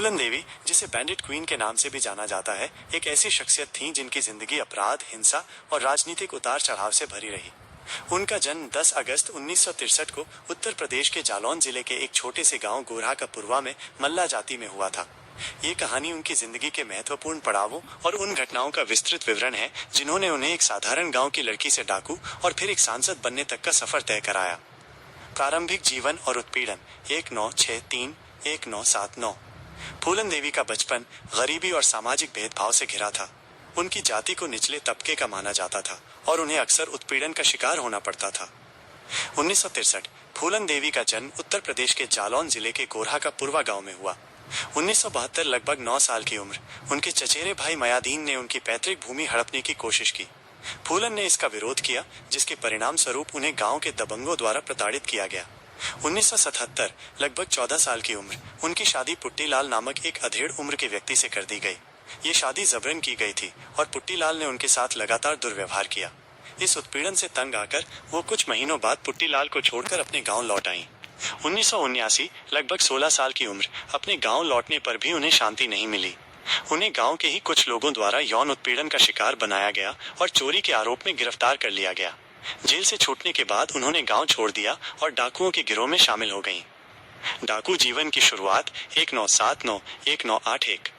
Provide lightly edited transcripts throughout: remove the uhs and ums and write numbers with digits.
फूलन देवी, जिसे bandit queen के नाम से भी जाना जाता है, एक ऐसी शख्सियत थी जिनकी जिंदगी अपराध, हिंसा और राजनीतिक उतार चढ़ाव से भरी रही। उनका जन्म 10 अगस्त 1963 को उत्तर प्रदेश के जालौन जिले के एक छोटे से गांव गोरहा का पुरवा में मल्ला जाति में हुआ था। ये कहानी उनकी जिंदगी के महत्वपूर्ण पड़ावों और उन घटनाओं का विस्तृत विवरण है जिन्होंने उन्हें एक साधारण गांव की लड़की से डाकू और फिर एक सांसद बनने तक का सफर तय कराया। प्रारंभिक जीवन और उत्पीड़न 1963-1979। फूलन देवी का बचपन गरीबी और सामाजिक भेदभाव से घिरा था। उनकी जाति को निचले तबके का माना जाता था और उन्हें अक्सर उत्पीड़न का शिकार होना पड़ता था। 1963 फूलन देवी का जन्म उत्तर प्रदेश के जालौन जिले के गोरहा का पुरवा गांव में हुआ। 1972 लगभग 9 साल की उम्र उनके चचेरे भाई मयादीन ने उनकी पैतृक भूमि हड़पने की कोशिश की। फूलन ने इसका विरोध किया, जिसके परिणाम स्वरूप उन्हें गांव के दबंगों द्वारा प्रताड़ित किया गया। 1977 लगभग 14 साल की उम्र उनकी शादी पुट्टीलाल नामक एक अधेड़ उम्र के व्यक्ति से कर दी गई। ये शादी जबरन की गई थी और पुट्टीलाल ने उनके साथ लगातार दुर्व्यवहार किया। इस उत्पीड़न से तंग आकर वो कुछ महीनों बाद पुट्टीलाल को छोड़कर अपने गांव लौट आईं। 1979 लगभग 16 साल की उम्र अपने गांव लौटने पर भी उन्हें शांति नहीं मिली। उन्हें गांव के ही कुछ लोगों द्वारा यौन उत्पीड़न का शिकार बनाया गया और चोरी के आरोप में गिरफ्तार कर लिया गया। जेल से छूटने के बाद उन्होंने गांव छोड़ दिया और डाकुओं के गिरोह में शामिल हो गईं। डाकू जीवन की शुरुआत 1979-1981।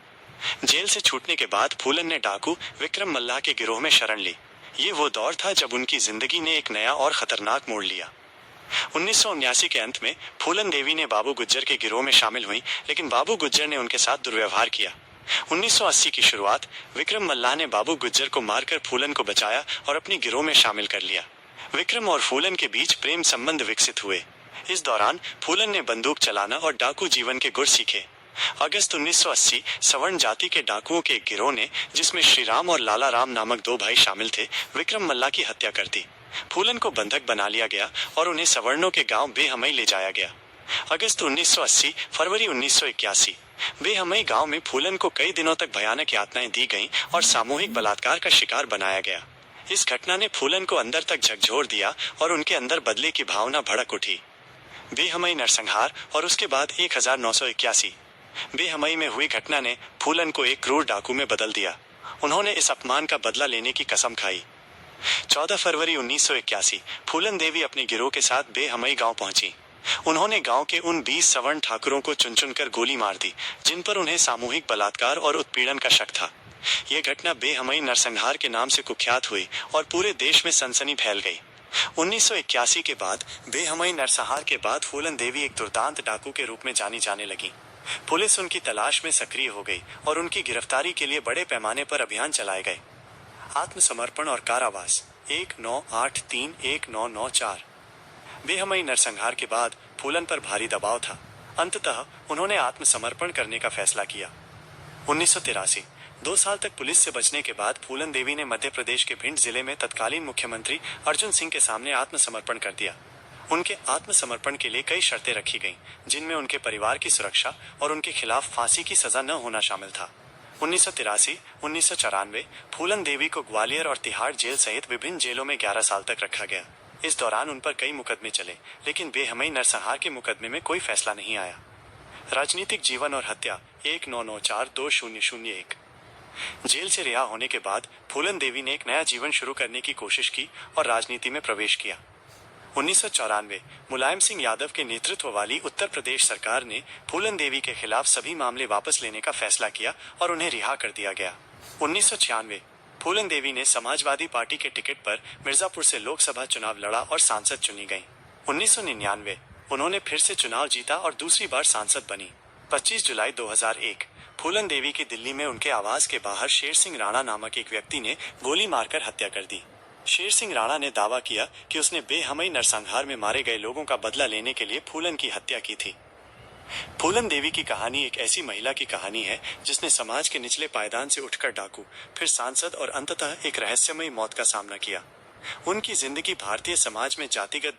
जेल से छूटने के बाद फूलन ने डाकू विक्रम मल्लाह के गिरोह में शरण ली। ये वो दौर था जब उनकी जिंदगी ने एक नया और खतरनाक मोड़ लिया। 1979 के अंत में फूलन देवी ने बाबू गुज्जर के गिरोह में शामिल हुई, लेकिन बाबू गुज्जर ने उनके साथ दुर्व्यवहार किया। 1980 की शुरुआत विक्रम मल्लाह ने बाबू गुज्जर को मारकर फूलन को बचाया और अपनी गिरोह में शामिल कर लिया। विक्रम और फूलन के बीच प्रेम संबंध विकसित हुए। इस दौरान फूलन ने बंदूक चलाना और डाकू जीवन के गुर सीखे। अगस्त 1980 सवर्ण जाति के डाकुओं के एक गिरोह ने, जिसमें श्रीराम और लाला राम नामक 2 भाई शामिल थे, विक्रम मल्लाह की हत्या कर दी। फूलन को बंधक बना लिया गया और उन्हें सवर्णों के गांव बेहमई ले जाया गया। अगस्त 1980 फरवरी 1981 बेहमई गांव में फूलन को कई दिनों तक भयानक यातनाएं दी गईं और सामूहिक बलात्कार का शिकार बनाया गया। इस घटना ने फूलन को अंदर तक झकझोर दिया और उनके अंदर बदले की भावना भड़क उठी। बेहमई नरसंहार और उसके बाद 1981 बेहमई में हुई घटना ने फूलन को एक क्रूर डाकू में बदल दिया। उन्होंने इस अपमान का बदला लेने की कसम खाई। 14 फरवरी 1981 फूलन देवी अपने गिरोह के साथ बेहमई गांव पहुंची। उन्होंने गांव के उन 20 सवर्ण ठाकुरों को चुन चुनकर गोली मार दी, जिन पर उन्हें सामूहिक बलात्कार और उत्पीड़न का शक था। यह घटना बेहमई नरसंहार के नाम से कुख्यात हुई और पूरे देश में सनसनी फैल गई। 1981 के बाद बेहमई नरसंहार के बाद फूलन देवी एक दुर्दांत डाकू के रूप में जानी जाने लगी। पुलिस उनकी तलाश में सक्रिय हो गई और उनकी गिरफ्तारी के लिए बड़े पैमाने पर अभियान चलाए गए। आत्मसमर्पण और कारावास 1983-1994। बेहमई नरसंहार के बाद फूलन पर भारी दबाव था। अंततः उन्होंने आत्मसमर्पण करने का फैसला किया। 1983 2 साल तक पुलिस से बचने के बाद फूलन देवी ने मध्य प्रदेश के भिंड जिले में तत्कालीन मुख्यमंत्री अर्जुन सिंह के सामने आत्मसमर्पण कर दिया। उनके आत्मसमर्पण के लिए कई शर्तें रखी गईं, जिनमें उनके परिवार की सुरक्षा और उनके खिलाफ फांसी की सजा न होना शामिल था। 1983-1994 फूलन देवी को ग्वालियर और तिहाड़ जेल सहित विभिन्न जेलों में 11 साल तक रखा गया। इस दौरान उन पर कई मुकदमे चले, लेकिन बेहमई नरसंहार के मुकदमे में कोई फैसला नहीं आया। राजनीतिक जीवन और हत्या 1994-2001। जेल से रिहा होने के बाद फूलन देवी ने एक नया जीवन शुरू करने की कोशिश की और राजनीति में प्रवेश किया। 1994 मुलायम सिंह यादव के नेतृत्व वाली उत्तर प्रदेश सरकार ने फूलन देवी के खिलाफ सभी मामले वापस लेने का फैसला किया और उन्हें रिहा कर दिया गया। 1996 फूलन देवी ने समाजवादी पार्टी के टिकट पर मिर्जापुर से लोकसभा चुनाव लड़ा और सांसद चुनी गईं। 1999 उन्होंने फिर से चुनाव जीता और दूसरी बार सांसद बनी। 25 जुलाई 2001 फूलन देवी की दिल्ली में उनके आवास के बाहर शेर सिंह राणा नामक एक व्यक्ति ने गोली मारकर हत्या कर दी। शेर सिंह राणा ने दावा किया कि उसने बेहमई नरसंहार में मारे गए लोगों का बदला लेने के लिए फूलन की हत्या की थी। फूलन देवी की कहानी एक ऐसी महिला की कहानी है जिसने समाज के निचले पायदान से उठकर डाकू, फिर सांसद और अंततः एक रहस्यमयी मौत का सामना किया। उनकी जिंदगी भारतीय समाज में जातिगत भेद